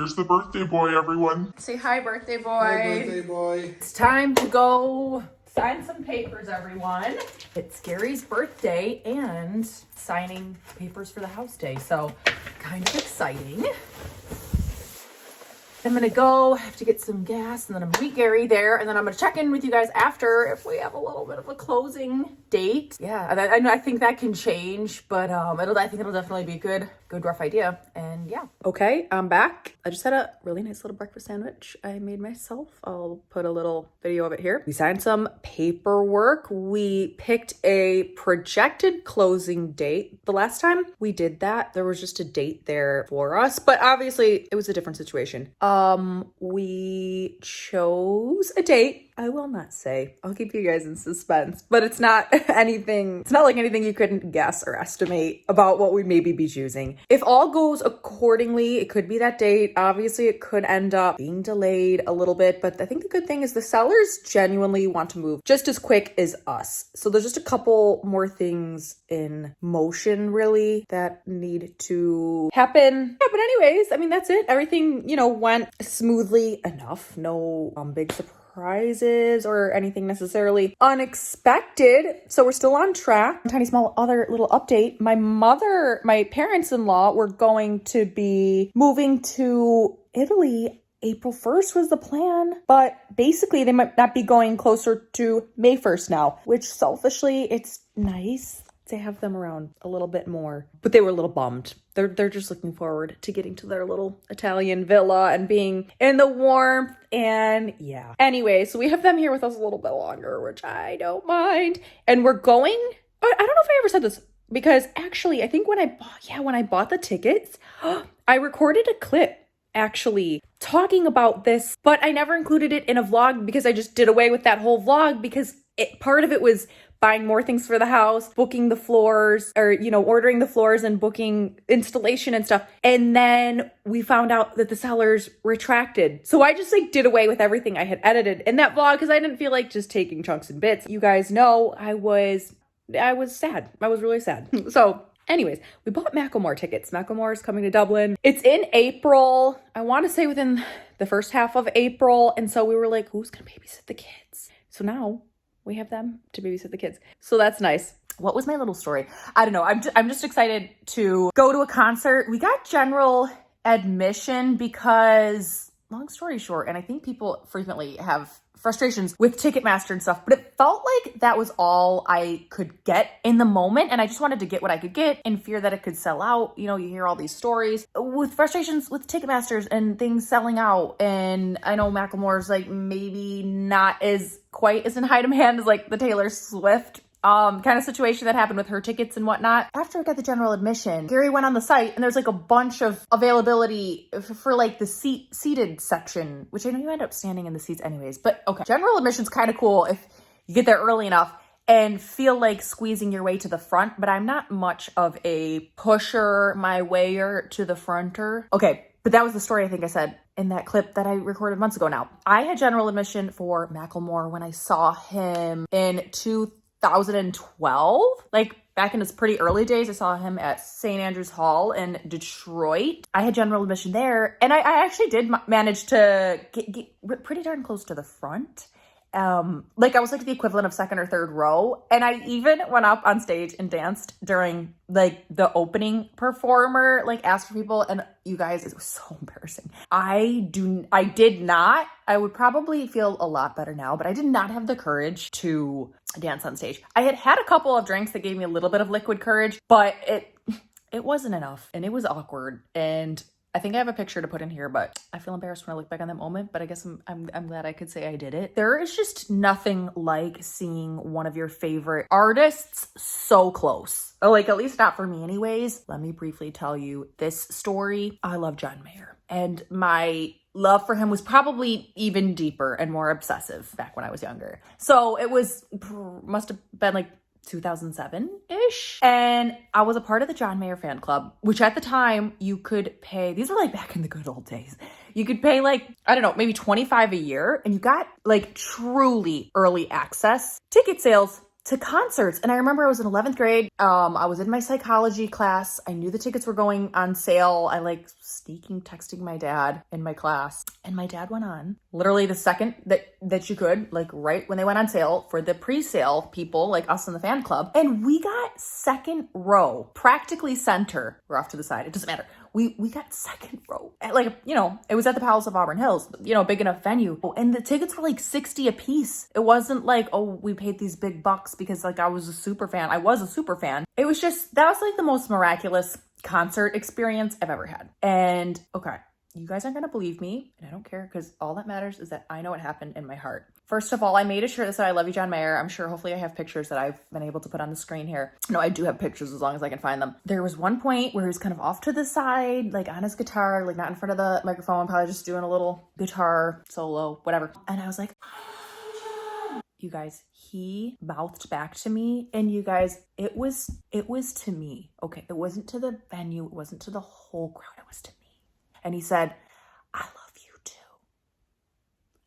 Here's the birthday boy, everyone. Say hi, birthday boy. Hi, birthday boy. It's time to go sign some papers, everyone. It's Gary's birthday and signing papers for the house day, so kind of exciting. I'm gonna go, have to get some gas, and then I'm gonna meet Gary there, and then I'm gonna check in with you guys after if we have a little bit of a closing date. Yeah, I think that can change, but I think it'll definitely be a good rough idea. And yeah. Okay, I'm back. I just had a really nice little breakfast sandwich I made myself. I'll put a little video of it here. We signed some paperwork. We picked a projected closing date. The last time we did that, there was just a date there for us, but obviously it was a different situation. We chose a date. I will not say. I'll keep you guys in suspense, but it's not like anything you couldn't guess or estimate about what we maybe be choosing. If all goes accordingly, it could be that date. Obviously, it could end up being delayed a little bit, but I think the good thing is the sellers genuinely want to move just as quick as us. So there's just a couple more things in motion really that need to happen. Yeah, but anyways, I mean, that's it. Everything, went smoothly enough. No big surprises or anything necessarily unexpected. So we're still on track. Tiny small other little update. My parents-in-law were going to be moving to Italy. April 1st was the plan, but basically they might not be going closer to May 1st now, which selfishly it's nice to have them around a little bit more, but they were a little bummed. They're just looking forward to getting to their little Italian villa and being in the warmth. And yeah. Anyway, so we have them here with us a little bit longer, which I don't mind. And we're going, I don't know if I ever said this, because actually I think when I bought the tickets, I recorded a clip actually talking about this, but I never included it in a vlog because I just did away with that whole vlog because part of it was buying more things for the house, booking the floors, or, ordering the floors and booking installation and stuff. And then we found out that the sellers retracted. So I just did away with everything I had edited in that vlog because I didn't feel like just taking chunks and bits. You guys know I was sad. I was really sad. So anyways, we bought Macklemore tickets. Macklemore is coming to Dublin. It's in April. I want to say within the first half of April. And so we were like, who's going to babysit the kids? So now we have them to babysit the kids. So that's nice. What was my little story? I don't know. I'm just excited to go to a concert. We got general admission because, long story short, and I think people frequently have frustrations with Ticketmaster and stuff, but it felt like that was all I could get in the moment. And I just wanted to get what I could get in fear that it could sell out. You hear all these stories with frustrations with Ticketmasters and things selling out. And I know Macklemore's maybe not as quite as in high demand as the Taylor Swift kind of situation that happened with her tickets and whatnot. After I got the general admission, Gary went on the site and there's a bunch of availability for the seated section, which I know you end up standing in the seats anyways, but okay. General admission's kind of cool if you get there early enough and feel like squeezing your way to the front, but I'm not much of a pusher my wayer to the fronter. Okay, but that was the story I think I said in that clip that I recorded months ago now. I had general admission for Macklemore when I saw him in 2012, back in his pretty early days. I saw him at St. Andrew's Hall in Detroit. I had general admission there, and I actually did manage to get pretty darn close to the front. I was the equivalent of second or third row, and I even went up on stage and danced during the opening performer asked for people, and you guys, it was so embarrassing. I would probably feel a lot better now, but I did not have the courage to dance on stage. I had a couple of drinks that gave me a little bit of liquid courage, but it wasn't enough, and it was awkward. And I think I have a picture to put in here, but I feel embarrassed when I look back on that moment, but I guess I'm glad I could say I did it. There is just nothing like seeing one of your favorite artists so close. At least not for me anyways. Let me briefly tell you this story. I love John Mayer, and my love for him was probably even deeper and more obsessive back when I was younger. So it must have been 2007-ish. And I was a part of the John Mayer fan club, which at the time you could pay, these were back in the good old days. You could pay I don't know, maybe $25 a year, and you got truly early access, ticket sales, to concerts. And I remember I was in 11th grade. I was in my psychology class. I knew the tickets were going on sale. I like sneaking texting my dad in my class, and my dad went on literally the second that you could, like right when they went on sale for the pre-sale people like us in the fan club. And we got second row, practically center. We're off to the side. It doesn't matter. We got second row. Like, you know, it was at the Palace of Auburn Hills, you know, big enough venue. And the tickets were like $60 a piece. It wasn't like, oh, we paid these big bucks because like I was a super fan. I was a super fan. It was just, that was like the most miraculous concert experience I've ever had. And okay, you guys aren't going to believe me, and I don't care, because all that matters is that I know what happened in my heart. First of all, I made a shirt that said, "I love you, John Mayer." I'm sure hopefully I have pictures that I've been able to put on the screen here. No, I do have pictures as long as I can find them. There was one point where he was kind of off to the side, like on his guitar, like not in front of the microphone, probably just doing a little guitar solo, whatever. And I was like, you guys, he mouthed back to me, and you guys, it was to me. Okay, it wasn't to the venue, it wasn't to the whole crowd, it was to me. And he said, "I love you too."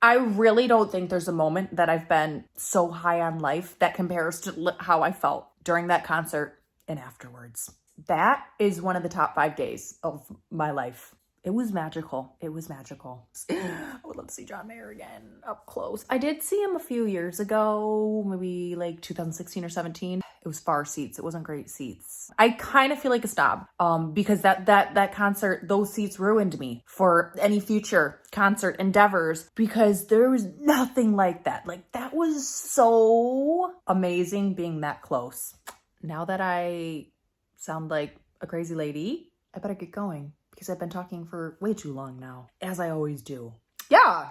I really don't think there's a moment that I've been so high on life that compares to how I felt during that concert and afterwards. That is one of the top 5 days of my life. It was magical. It was magical. I would love to see John Mayer again up close. I did see him a few years ago, maybe like 2016 or 17. It was far seats. It wasn't great seats. I kind of feel like a snob because that concert, those seats ruined me for any future concert endeavors, because there was nothing like that. Like, that was so amazing being that close. Now that I sound like a crazy lady, I better get going, because I've been talking for way too long now, as I always do. Yeah.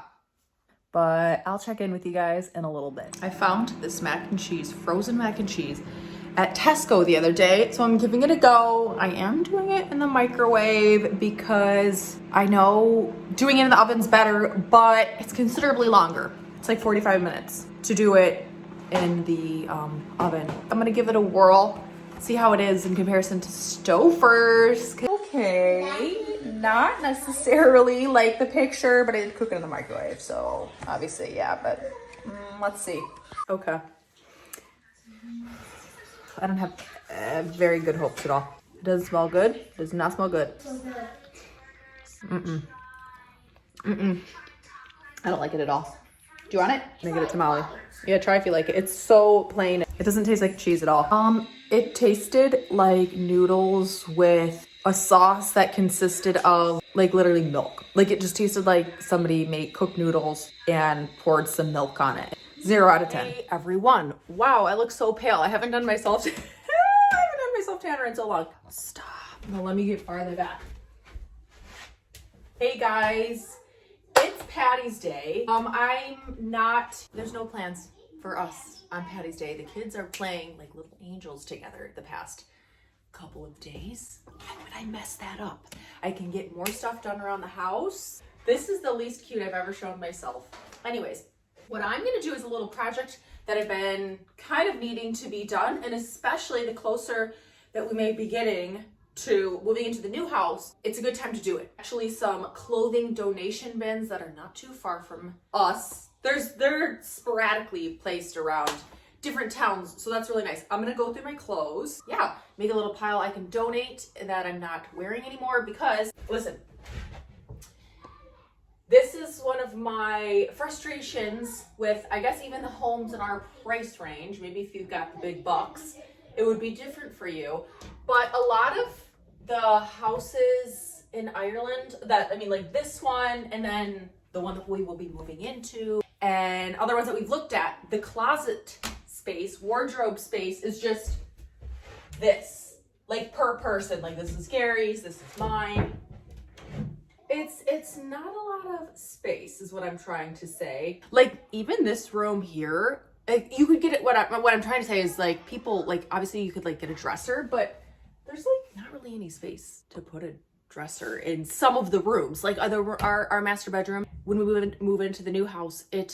But I'll check in with you guys in a little bit. I found this mac and cheese, frozen mac and cheese, at Tesco the other day, so I'm giving it a go. I am doing it in the microwave because I know doing it in the oven's better, but it's considerably longer. It's like 45 minutes to do it in the oven. I'm gonna give it a whirl, see how it is in comparison to Stouffer's. Okay, not necessarily like the picture, but I did cook it in the microwave, so obviously, yeah, but let's see. Okay. I don't have very good hopes at all. It doesn't smell good. It does not smell good. Mm-mm. Mm-mm. I don't like it at all. Do you want it? I'm gonna get it to Molly. Yeah, try if you like it. It's so plain. It doesn't taste like cheese at all. It tasted like noodles with a sauce that consisted of like literally milk. Like, it just tasted like somebody made cooked noodles and poured some milk on it. 0 out of 10. Hey everyone. Wow, I look so pale. I haven't done myself tanner in so long. Stop. No, let me get farther back. Hey guys. It's Patty's Day. There's no plans for us on Patty's Day. The kids are playing like little angels together the past couple of days. Why would I mess that up? I can get more stuff done around the house. This is the least cute I've ever shown myself. Anyways, what I'm gonna do is a little project that I've been kind of needing to be done, and especially the closer that we may be getting to moving into the new house, it's a good time to do it. Actually, some clothing donation bins that are not too far from us. They're sporadically placed around different towns, so that's really nice. I'm gonna go through my clothes. Yeah, make a little pile I can donate that I'm not wearing anymore, because listen, this is one of my frustrations with, I guess, even the homes in our price range. Maybe if you've got the big bucks, it would be different for you. But a lot of the houses in Ireland like this one, and then the one that we will be moving into, and other ones that we've looked at, the closet space, wardrobe space is just this, like per person. Like, this is Gary's, this is mine. It's not a lot of space is what I'm trying to say. Like, even this room here, you could get it. What I'm trying to say is, like, people, like, obviously you could like get a dresser, but there's like not really any space to put a dresser in some of the rooms. Like our master bedroom, when we move into the new house, I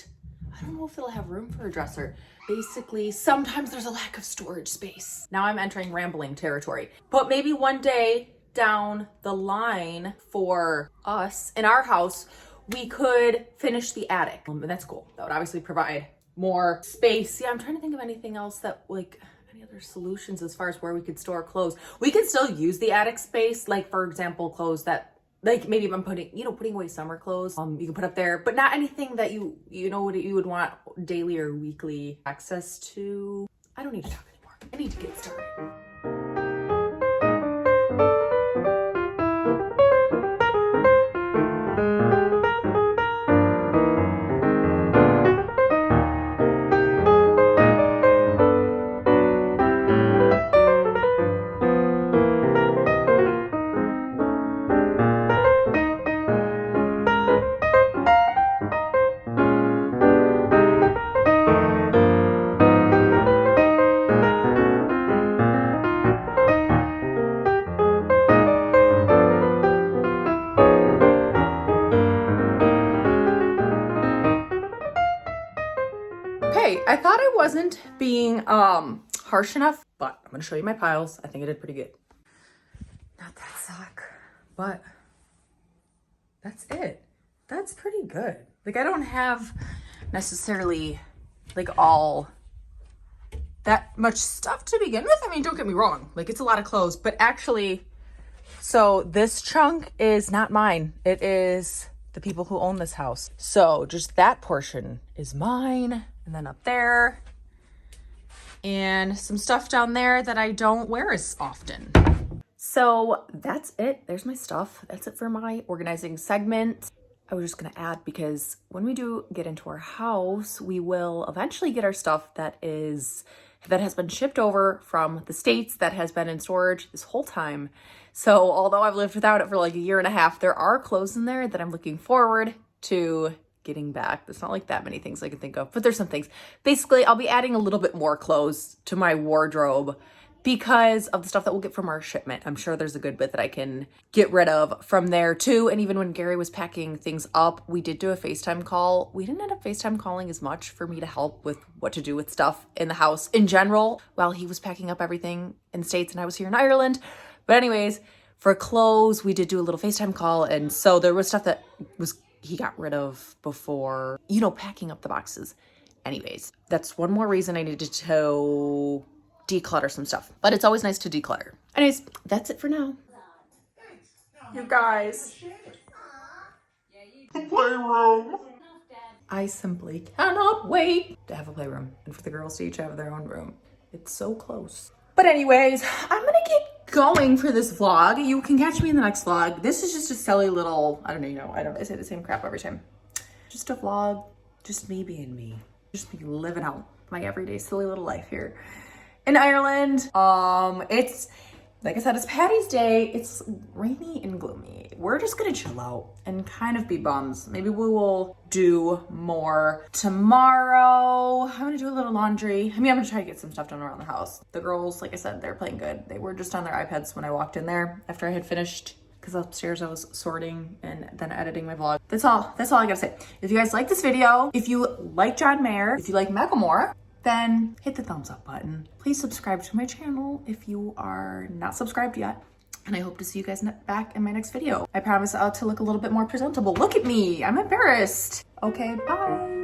don't know if it'll have room for a dresser. Basically, sometimes there's a lack of storage space. Now I'm entering rambling territory, but maybe one day down the line for us in our house, we could finish the attic. And that's cool. That would obviously provide more space. Yeah, I'm trying to think of anything else that like any other solutions as far as where we could store clothes. We can still use the attic space, like for example, clothes that like maybe if I'm putting away summer clothes, you can put up there, but not anything that you know what you would want daily or weekly access to. I don't need to talk anymore. I need to get started. Okay, I thought I wasn't being harsh enough, but I'm gonna show you my piles. I think I did pretty good. Not that sock, but that's it. That's pretty good. Like I don't have necessarily like all that much stuff to begin with. I mean, don't get me wrong, like it's a lot of clothes, but actually, so this chunk is not mine. It is the people who own this house. So just that portion is mine. And then up there and some stuff down there that I don't wear as often. So that's it. There's my stuff. That's it for my organizing segment. I was just gonna add, because when we do get into our house, we will eventually get our stuff that has been shipped over from the States, that has been in storage this whole time. So although I've lived without it for like a year and a half, there are clothes in there that I'm looking forward to getting back. There's not like that many things I can think of, but there's some things. Basically, I'll be adding a little bit more clothes to my wardrobe because of the stuff that we'll get from our shipment. I'm sure there's a good bit that I can get rid of from there too. And even when Gary was packing things up, we did do a FaceTime call. We didn't end up FaceTime calling as much for me to help with what to do with stuff in the house in general while he was packing up everything in the States and I was here in Ireland. But anyways, for clothes, we did do a little FaceTime call. And so there was stuff that he got rid of before, packing up the boxes. Anyways, that's one more reason I needed to declutter some stuff. But it's always nice to declutter. Anyways, that's it for now. You guys. The playroom. I simply cannot wait to have a playroom and for the girls to each have their own room. It's so close. But anyways, I'm gonna get going for this vlog. You can catch me in the next vlog. This is just a silly little, I say the same crap every time. Just a vlog, just me being me. Just me living out my everyday silly little life here in Ireland. It's, like I said, it's Patty's Day. It's rainy and gloomy. We're just gonna chill out and kind of be bums. Maybe we will do more tomorrow. I'm gonna do a little laundry. I'm gonna try to get some stuff done around the house. The girls, like I said, they're playing good. They were just on their iPads when I walked in there after I had finished, because upstairs I was sorting and then editing my vlog. That's all I gotta say. If you guys like this video, if you like John Mayer, if you like Macklemore, then hit the thumbs up button. Please subscribe to my channel if you are not subscribed yet. And I hope to see you guys back in my next video. I promise to look a little bit more presentable. Look at me, I'm embarrassed. Okay, bye.